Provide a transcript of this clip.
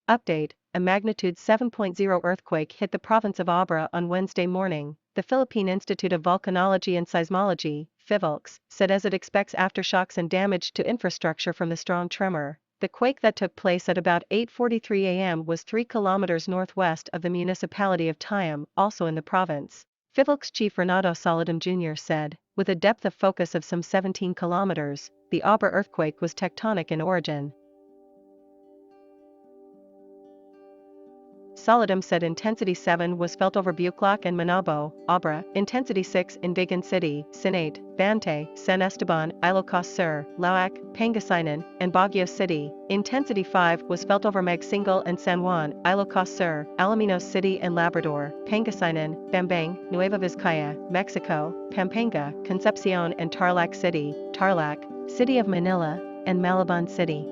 Update: a magnitude 7.0 earthquake hit the province of Abra on Wednesday morning, the Philippine Institute of Volcanology and Seismology, Phivolcs, said as it expects aftershocks and damage to infrastructure from the strong tremor. The quake that took place at about 8:43 a.m. was 3 kilometers northwest of the municipality of Tayum, also in the province. Phivolcs chief Renato Saladum Jr. said, with a depth of focus of some 17 kilometers, the Abra earthquake was tectonic in origin. Saladum said intensity 7 was felt over Buclac and Manabo, Abra, intensity 6 in Bigan City, Sinate, Bantay, San Esteban, Ilocos Sur, Lauac, Pangasinan, and Baguio City. Intensity 5 was felt over Magsingal and San Juan, Ilocos Sur, Alaminos City and Labrador, Pangasinan, Bambang, Nueva Vizcaya, Mexico, Pampanga, Concepcion and Tarlac City, Tarlac, City of Manila, and Malabon City.